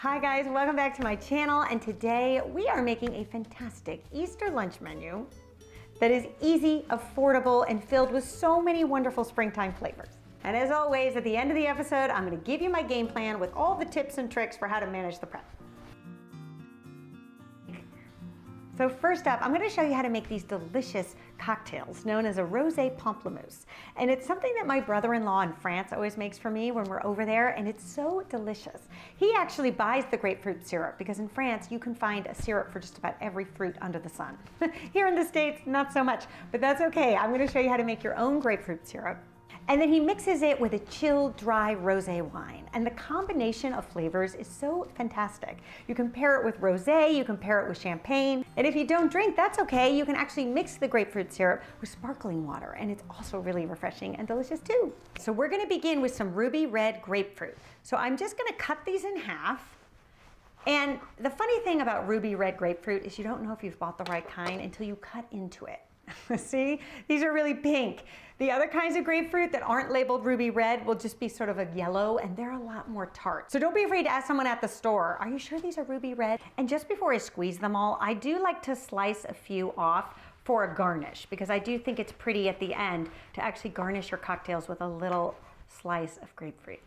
Hi guys, welcome back to my channel, and today we are making a fantastic Easter lunch menu that is easy, affordable, and filled with so many wonderful springtime flavors. And as always, at the end of the episode, I'm going to give you my game plan with all the tips and tricks for how to manage the prep. So first up, I'm going to show you how to make these delicious cocktails known as a rosé pamplemousse. And it's something that my brother-in-law in France always makes for me when we're over there, and it's so delicious. He actually buys the grapefruit syrup because in France you can find a syrup for just about every fruit under the sun. Here in the States, not so much, but that's okay. I'm going to show you how to make your own grapefruit syrup. And then he mixes it with a chilled, dry rosé wine. And the combination of flavors is so fantastic. You can pair it with rosé, you can pair it with champagne. And if you don't drink, that's okay. You can actually mix the grapefruit syrup with sparkling water. And it's also really refreshing and delicious too. So we're gonna begin with some ruby red grapefruit. So I'm just gonna cut these in half. And the funny thing about ruby red grapefruit is you don't know if you've bought the right kind until you cut into it. See, these are really pink. The other kinds of grapefruit that aren't labeled ruby red will just be sort of a yellow, and they're a lot more tart. So don't be afraid to ask someone at the store, are you sure these are ruby red? And just before I squeeze them all, I do like to slice a few off for a garnish, because I do think it's pretty at the end to actually garnish your cocktails with a little slice of grapefruit.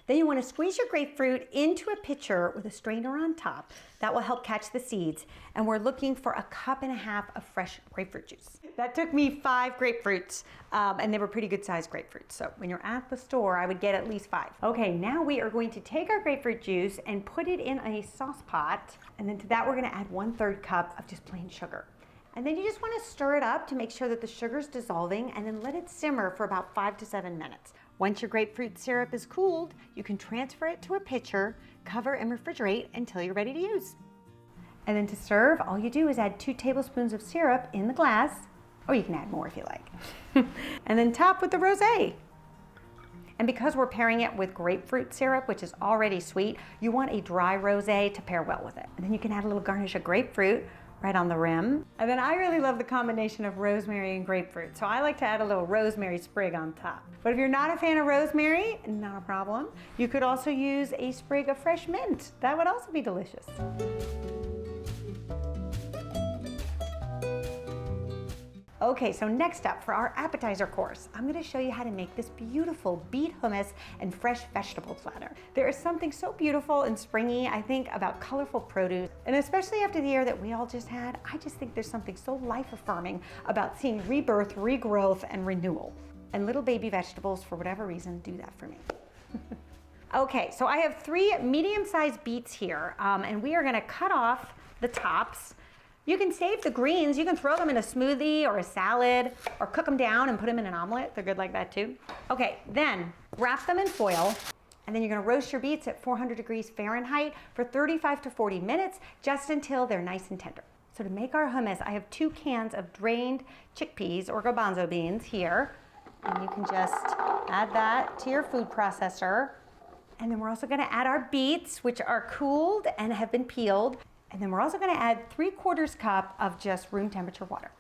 Then you want to squeeze your grapefruit into a pitcher with a strainer on top. That will help catch the seeds. And we're looking for 1.5 cups of fresh grapefruit juice. That took me 5 grapefruits, and they were pretty good sized grapefruits. So when you're at the store, I would get at least 5. Okay, now we are going to take our grapefruit juice and put it in a sauce pot. And then to that, we're going to add 1/3 cup of just plain sugar. And then you just want to stir it up to make sure that the sugar's dissolving, and then let it simmer for about 5 to 7 minutes. Once your grapefruit syrup is cooled, you can transfer it to a pitcher, cover and refrigerate until you're ready to use. And then to serve, all you do is add 2 tablespoons of syrup in the glass, or you can add more if you like. And then top with the rosé. And because we're pairing it with grapefruit syrup, which is already sweet, you want a dry rosé to pair well with it. And then you can add a little garnish of grapefruit right on the rim. And then I really love the combination of rosemary and grapefruit, so I like to add a little rosemary sprig on top. But if you're not a fan of rosemary, not a problem. You could also use a sprig of fresh mint. That would also be delicious. Okay, so next up for our appetizer course, I'm going to show you how to make this beautiful beet hummus and fresh vegetable platter. There is something so beautiful and springy, I think, about colorful produce, and especially after the year that we all just had, I just think there's something so life-affirming about seeing rebirth, regrowth, and renewal. And little baby vegetables, for whatever reason, do that for me. Okay, so I have 3 medium-sized beets here, and we are going to cut off the tops. You can save the greens. You can throw them in a smoothie or a salad, or cook them down and put them in an omelet. They're good like that too. Okay, then wrap them in foil, and then you're gonna roast your beets at 400 degrees Fahrenheit for 35 to 40 minutes, just until they're nice and tender. So to make our hummus, I have 2 cans of drained chickpeas or garbanzo beans here, and you can just add that to your food processor. And then we're also gonna add our beets, which are cooled and have been peeled. And then we're also going to add 3/4 cup of just room temperature water.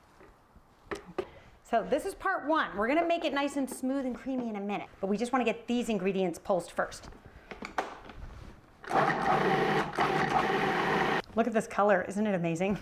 So this is part 1. We're going to make it nice and smooth and creamy in a minute, but we just want to get these ingredients pulsed first. Look at this color, isn't it amazing?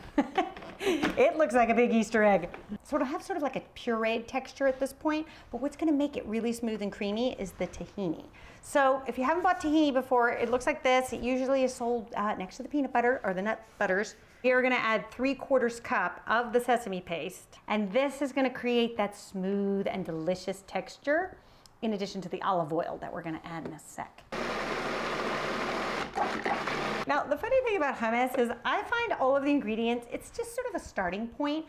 It looks like a big Easter egg. So it'll have sort of like a pureed texture at this point, but what's going to make it really smooth and creamy is the tahini. So if you haven't bought tahini before, it looks like this. It usually is sold next to the peanut butter or the nut butters. We're going to add 3/4 cup of the sesame paste, and this is going to create that smooth and delicious texture, in addition to the olive oil that we're going to add in a sec. Now, the funny thing about hummus is I find all of the ingredients, it's just sort of a starting point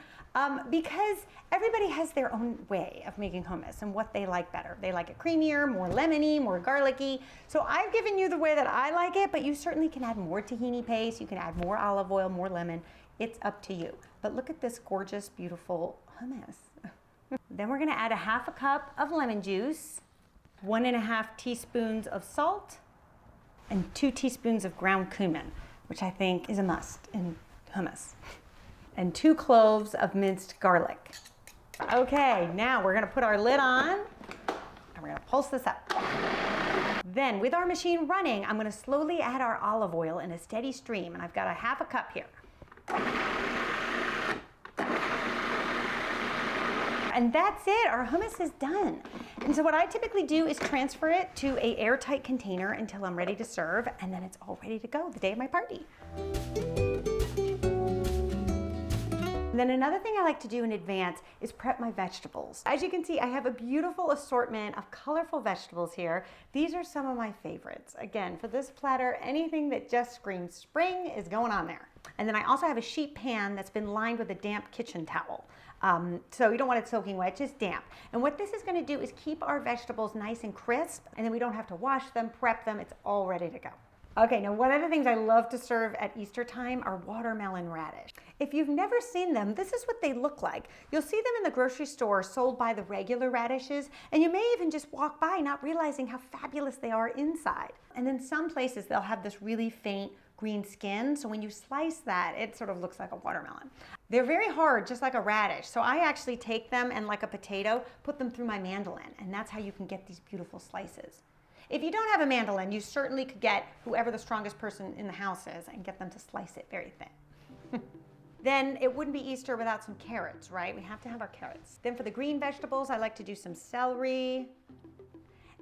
because everybody has their own way of making hummus and what they like better. They like it creamier, more lemony, more garlicky. So I've given you the way that I like it, but you certainly can add more tahini paste. You can add more olive oil, more lemon. It's up to you. But look at this gorgeous, beautiful hummus. Then we're gonna add 1/2 cup of lemon juice, 1.5 teaspoons of salt, and 2 teaspoons of ground cumin, which I think is a must in hummus, and 2 cloves of minced garlic. Okay, now we're gonna put our lid on, and we're gonna pulse this up. Then with our machine running, I'm gonna slowly add our olive oil in a steady stream, and I've got a half a cup here. And that's it, our hummus is done. And so what I typically do is transfer it to an airtight container until I'm ready to serve, and then it's all ready to go the day of my party. And then another thing I like to do in advance is prep my vegetables. As you can see, I have a beautiful assortment of colorful vegetables here. These are some of my favorites. Again, for this platter, anything that just screams spring is going on there. And then I also have a sheet pan that's been lined with a damp kitchen towel. So you don't want it soaking wet, just damp. And what this is going to do is keep our vegetables nice and crisp, and then we don't have to wash them, prep them, it's all ready to go. Okay, now one of the things I love to serve at Easter time are watermelon radish. If you've never seen them, this is what they look like. You'll see them in the grocery store sold by the regular radishes, and you may even just walk by not realizing how fabulous they are inside. And in some places, they'll have this really faint green skin, so when you slice that, it sort of looks like a watermelon. They're very hard, just like a radish, so I actually take them and, like a potato, put them through my mandolin, and that's how you can get these beautiful slices. If you don't have a mandolin, you certainly could get whoever the strongest person in the house is and get them to slice it very thin. Then it wouldn't be Easter without some carrots, right? We have to have our carrots. Then for the green vegetables, I like to do some celery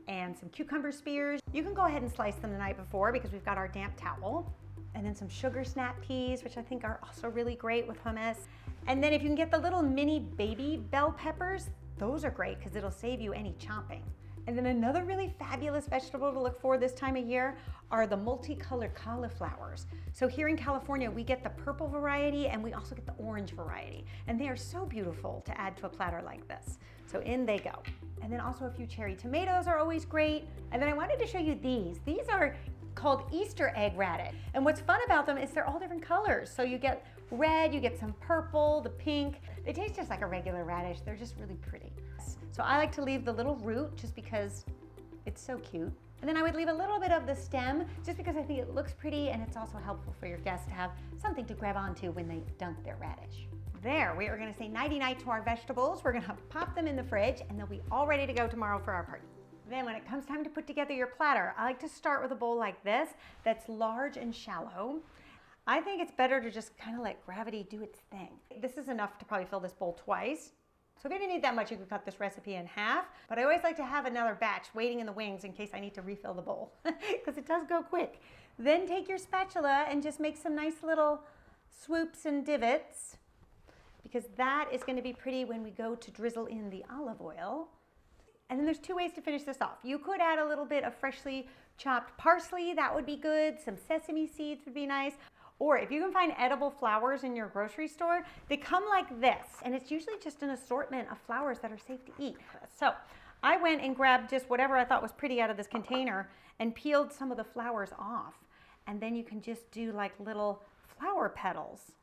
and some cucumber spears. You can go ahead and slice them the night before because we've got our damp towel. And then some sugar snap peas, which I think are also really great with hummus. And then if you can get the little mini baby bell peppers, those are great because it'll save you any chopping. And then another really fabulous vegetable to look for this time of year are the multicolored cauliflowers. So here in California, we get the purple variety and we also get the orange variety. And they are so beautiful to add to a platter like this. So in they go. And then also a few cherry tomatoes are always great. And then I wanted to show you these. These are called Easter egg radish. And what's fun about them is they're all different colors. So you get red, you get some purple, the pink. They taste just like a regular radish. They're just really pretty. So I like to leave the little root just because it's so cute. And then I would leave a little bit of the stem just because I think it looks pretty and it's also helpful for your guests to have something to grab onto when they dunk their radish. There, we are gonna say nighty-night to our vegetables. We're gonna pop them in the fridge and they'll be all ready to go tomorrow for our party. Then when it comes time to put together your platter, I like to start with a bowl like this that's large and shallow. I think it's better to just kind of let gravity do its thing. This is enough to probably fill this bowl twice. So if you didn't need that much, you could cut this recipe in half, but I always like to have another batch waiting in the wings in case I need to refill the bowl, because it does go quick. Then take your spatula and just make some nice little swoops and divots, because that is going to be pretty when we go to drizzle in the olive oil. And then there's two ways to finish this off. You could add a little bit of freshly chopped parsley, that would be good. Some sesame seeds would be nice. Or if you can find edible flowers in your grocery store, they come like this. And it's usually just an assortment of flowers that are safe to eat. So I went and grabbed just whatever I thought was pretty out of this container and peeled some of the flowers off. And then you can just do like little flower petals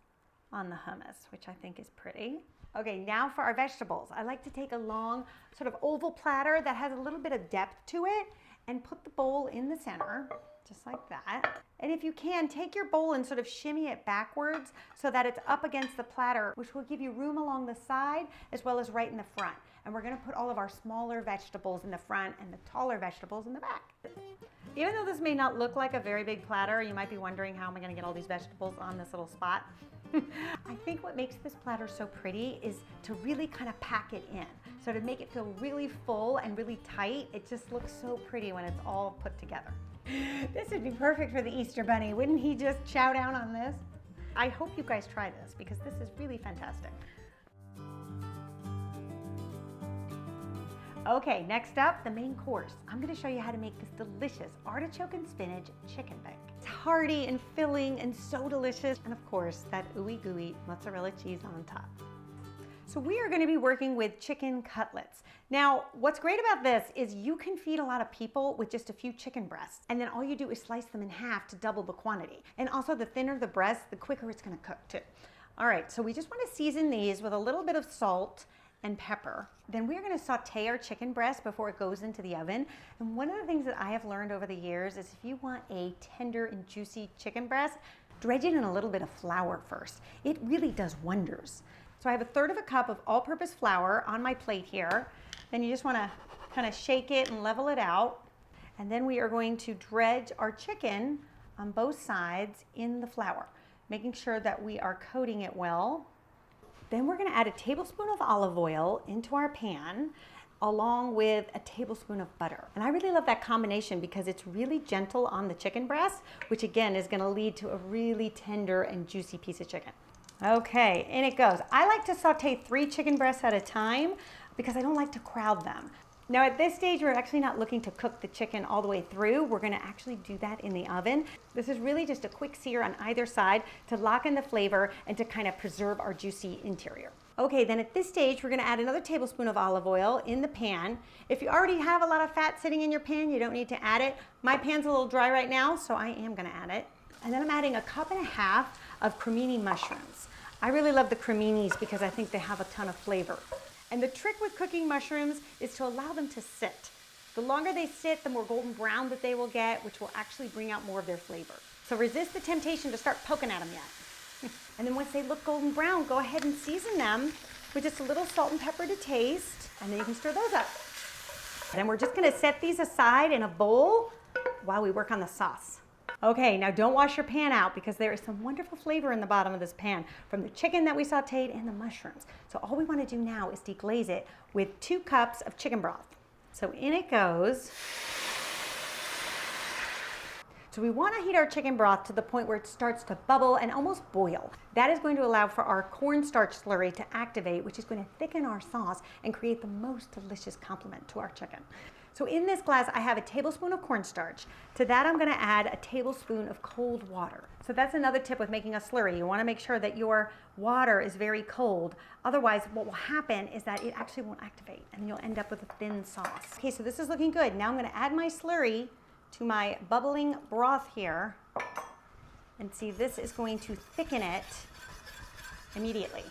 on the hummus, which I think is pretty. Okay, now for our vegetables. I like to take a long sort of oval platter that has a little bit of depth to it and put the bowl in the center, just like that. And if you can, take your bowl and sort of shimmy it backwards so that it's up against the platter, which will give you room along the side as well as right in the front. And we're gonna put all of our smaller vegetables in the front and the taller vegetables in the back. Even though this may not look like a very big platter, you might be wondering how am I gonna get all these vegetables on this little spot? I think what makes this platter so pretty is to really kind of pack it in. So to make it feel really full and really tight, it just looks so pretty when it's all put together. This would be perfect for the Easter Bunny. Wouldn't he just chow down on this? I hope you guys try this because this is really fantastic. Okay, next up, the main course. I'm gonna show you how to make this delicious artichoke and spinach chicken bake. It's hearty and filling and so delicious. And of course, that ooey gooey mozzarella cheese on top. So we are gonna be working with chicken cutlets. Now, what's great about this is you can feed a lot of people with just a few chicken breasts. And then all you do is slice them in half to double the quantity. And also the thinner the breast, the quicker it's gonna cook too. All right, so we just wanna season these with a little bit of salt and pepper. Then we're gonna saute our chicken breast before it goes into the oven. And one of the things that I have learned over the years is if you want a tender and juicy chicken breast, dredge it in a little bit of flour first. It really does wonders. So I have 1/3 cup of all-purpose flour on my plate here. Then you just wanna kind of shake it and level it out. And then we are going to dredge our chicken on both sides in the flour, making sure that we are coating it well. Then we're gonna add a tablespoon of olive oil into our pan, along with a tablespoon of butter. And I really love that combination because it's really gentle on the chicken breast, which again is gonna lead to a really tender and juicy piece of chicken. Okay, in it goes. I like to saute 3 chicken breasts at a time because I don't like to crowd them. Now at this stage, we're actually not looking to cook the chicken all the way through. We're gonna actually do that in the oven. This is really just a quick sear on either side to lock in the flavor and to kind of preserve our juicy interior. Okay, then at this stage, we're gonna add another tablespoon of olive oil in the pan. If you already have a lot of fat sitting in your pan, you don't need to add it. My pan's a little dry right now, so I am gonna add it. And then I'm adding a cup and a half of cremini mushrooms. I really love the creminis because I think they have a ton of flavor. And the trick with cooking mushrooms is to allow them to sit. The longer they sit, the more golden brown that they will get, which will actually bring out more of their flavor. So resist the temptation to start poking at them yet. And then once they look golden brown, go ahead and season them with just a little salt and pepper to taste, and then you can stir those up. Then we're just gonna set these aside in a bowl while we work on the sauce. Okay, now don't wash your pan out because there is some wonderful flavor in the bottom of this pan from the chicken that we sauteed and the mushrooms. So all we want to do now is deglaze it with 2 cups of chicken broth. So in it goes. So we want to heat our chicken broth to the point where it starts to bubble and almost boil. That is going to allow for our cornstarch slurry to activate, which is going to thicken our sauce and create the most delicious complement to our chicken. So in this glass, I have a tablespoon of cornstarch. To that, I'm gonna add a tablespoon of cold water. So that's another tip with making a slurry. You wanna make sure that your water is very cold. Otherwise, what will happen is that it actually won't activate and you'll end up with a thin sauce. Okay, so this is looking good. Now I'm gonna add my slurry to my bubbling broth here. And see, this is going to thicken it immediately.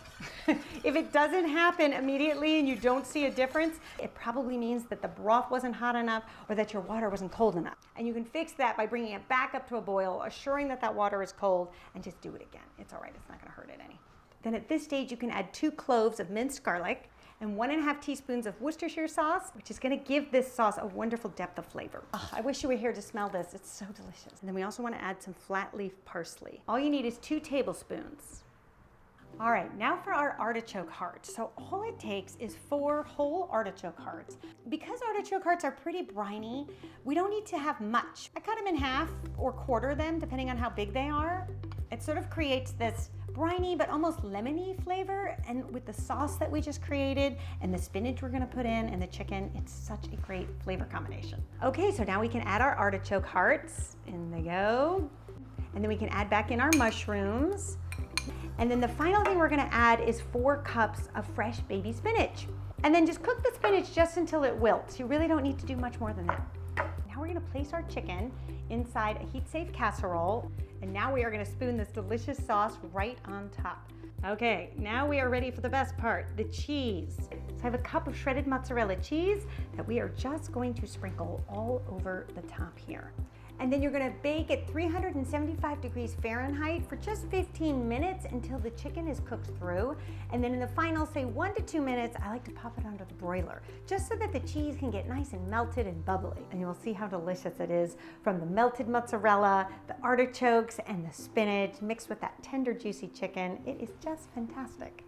If it doesn't happen immediately and you don't see a difference, it probably means that the broth wasn't hot enough or that your water wasn't cold enough. And you can fix that by bringing it back up to a boil, assuring that that water is cold, and just do it again. It's all right, it's not gonna hurt it any. Then at this stage, you can add 2 cloves of minced garlic and 1½ teaspoons of Worcestershire sauce, which is gonna give this sauce a wonderful depth of flavor. Oh, I wish you were here to smell this. It's so delicious. And then we also wanna add some flat leaf parsley. All you need is 2 tablespoons. All right, now for our artichoke hearts. So all it takes is 4 whole artichoke hearts. Because artichoke hearts are pretty briny, we don't need to have much. I cut them in half or quarter them, depending on how big they are. It sort of creates this briny but almost lemony flavor, and with the sauce that we just created and the spinach we're gonna put in and the chicken, it's such a great flavor combination. Okay, so now we can add our artichoke hearts. In they go. And then we can add back in our mushrooms. And then the final thing we're gonna add is 4 cups of fresh baby spinach. And then just cook the spinach just until it wilts. You really don't need to do much more than that. Now we're gonna place our chicken inside a heat-safe casserole. And now we are gonna spoon this delicious sauce right on top. Okay, now we are ready for the best part, the cheese. So I have a cup of shredded mozzarella cheese that we are just going to sprinkle all over the top here. And then you're gonna bake at 375 degrees Fahrenheit for just 15 minutes until the chicken is cooked through. And then in the final, say 1 to 2 minutes, I like to pop it under the broiler, just so that the cheese can get nice and melted and bubbly. And you'll see how delicious it is from the melted mozzarella, the artichokes, and the spinach mixed with that tender, juicy chicken. It is just fantastic.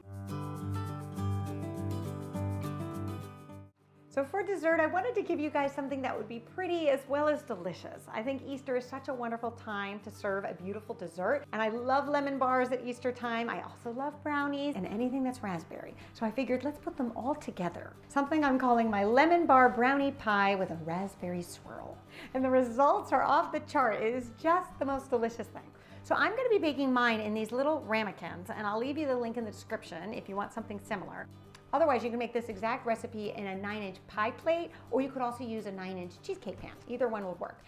So for dessert, I wanted to give you guys something that would be pretty as well as delicious. I think Easter is such a wonderful time to serve a beautiful dessert. And I love lemon bars at Easter time. I also love brownies and anything that's raspberry. So I figured let's put them all together. Something I'm calling my lemon bar brownie pie with a raspberry swirl. And the results are off the chart. It is just the most delicious thing. So I'm gonna be baking mine in these little ramekins, and I'll leave you the link in the description if you want something similar. Otherwise, you can make this exact recipe in a 9-inch pie plate, or you could also use a 9-inch cheesecake pan. Either one will work.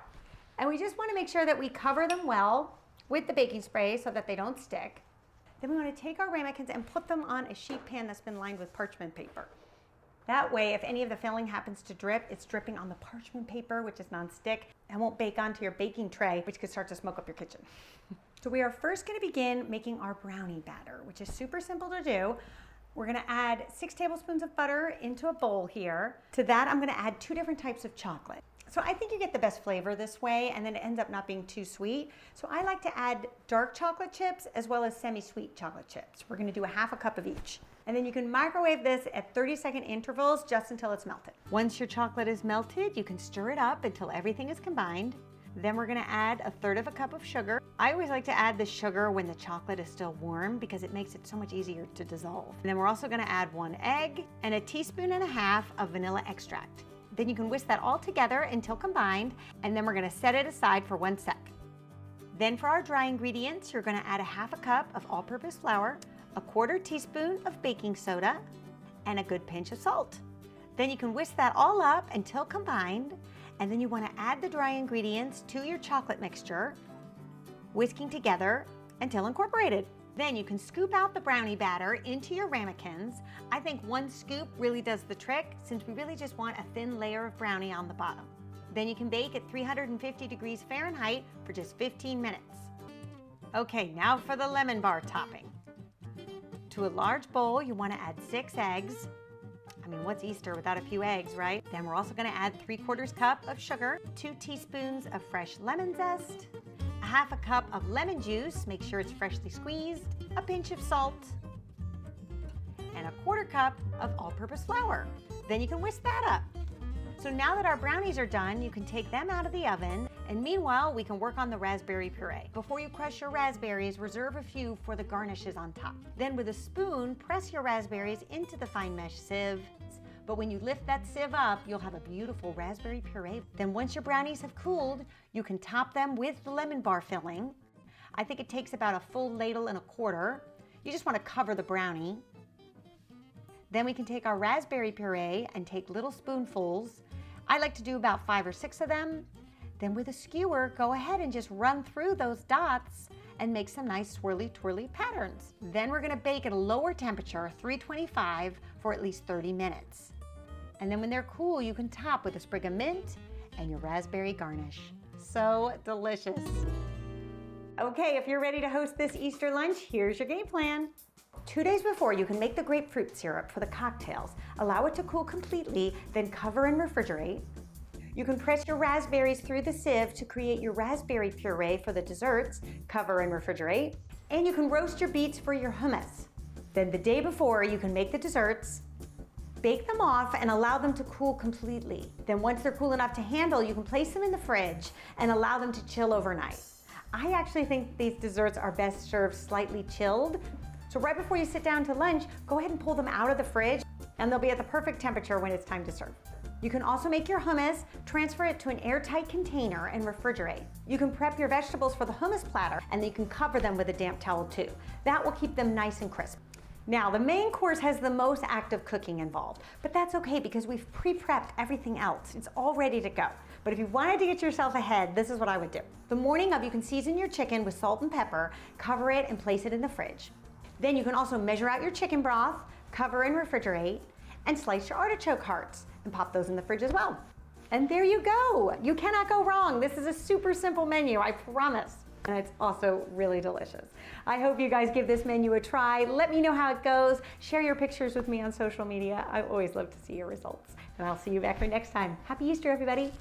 And we just want to make sure that we cover them well with the baking spray so that they don't stick. Then we want to take our ramekins and put them on a sheet pan that's been lined with parchment paper. That way, if any of the filling happens to drip, it's dripping on the parchment paper, which is non-stick, and won't bake onto your baking tray, which could start to smoke up your kitchen. So we are first going to begin making our brownie batter, which is super simple to do. We're gonna add 6 tablespoons of butter into a bowl here. To that, I'm gonna add 2 different types of chocolate. So I think you get the best flavor this way, and then it ends up not being too sweet. So I like to add dark chocolate chips as well as semi-sweet chocolate chips. We're gonna do a half a cup of each. And then you can microwave this at 30-second intervals just until it's melted. Once your chocolate is melted, you can stir it up until everything is combined. Then we're gonna add 1/3 cup of sugar. I always like to add the sugar when the chocolate is still warm because it makes it so much easier to dissolve. And then we're also gonna add 1 egg and 1.5 teaspoons of vanilla extract. Then you can whisk that all together until combined, and then we're gonna set it aside for 1 sec. Then for our dry ingredients, you're gonna add 1/2 cup of all-purpose flour, 1/4 teaspoon of baking soda, and a good pinch of salt. Then you can whisk that all up until combined, and then you want to add the dry ingredients to your chocolate mixture, whisking together until incorporated. Then you can scoop out the brownie batter into your ramekins. I think 1 scoop really does the trick, since we really just want a thin layer of brownie on the bottom. Then you can bake at 350 degrees Fahrenheit for just 15 minutes. Okay, now for the lemon bar topping. To a large bowl, you want to add 6 eggs. I mean, what's Easter without a few eggs, right? Then we're also going to add 3/4 cup of sugar, 2 teaspoons of fresh lemon zest, 1/2 cup of lemon juice, make sure it's freshly squeezed, a pinch of salt, and 1/4 cup of all-purpose flour. Then you can whisk that up. So now that our brownies are done, you can take them out of the oven, and meanwhile, we can work on the raspberry puree. Before you crush your raspberries, reserve a few for the garnishes on top. Then with a spoon, press your raspberries into the fine mesh sieve. But when you lift that sieve up, you'll have a beautiful raspberry puree. Then once your brownies have cooled, you can top them with the lemon bar filling. I think it takes about a full 1.25 ladles. You just want to cover the brownie. Then we can take our raspberry puree and take little spoonfuls. I like to do about 5 or 6 of them. Then with a skewer, go ahead and just run through those dots and make some nice swirly twirly patterns. Then we're gonna bake at a lower temperature, 325, for at least 30 minutes. And then when they're cool, you can top with a sprig of mint and your raspberry garnish. So delicious. Okay, if you're ready to host this Easter lunch, here's your game plan. 2 days before, you can make the grapefruit syrup for the cocktails. Allow it to cool completely, then cover and refrigerate. You can press your raspberries through the sieve to create your raspberry puree for the desserts, cover and refrigerate. And you can roast your beets for your hummus. Then the day before, you can make the desserts, bake them off and allow them to cool completely. Then once they're cool enough to handle, you can place them in the fridge and allow them to chill overnight. I actually think these desserts are best served slightly chilled. So right before you sit down to lunch, go ahead and pull them out of the fridge, and they'll be at the perfect temperature when it's time to serve. You can also make your hummus, transfer it to an airtight container, and refrigerate. You can prep your vegetables for the hummus platter, and then you can cover them with a damp towel too. That will keep them nice and crisp. Now, the main course has the most active cooking involved, but that's okay because we've pre-prepped everything else. It's all ready to go. But if you wanted to get yourself ahead, this is what I would do. The morning of, you can season your chicken with salt and pepper, cover it, and place it in the fridge. Then you can also measure out your chicken broth, cover and refrigerate, and slice your artichoke hearts and pop those in the fridge as well. And there you go. You cannot go wrong. This is a super simple menu, I promise. And it's also really delicious. I hope you guys give this menu a try. Let me know how it goes. Share your pictures with me on social media. I always love to see your results. And I'll see you back here next time. Happy Easter, everybody.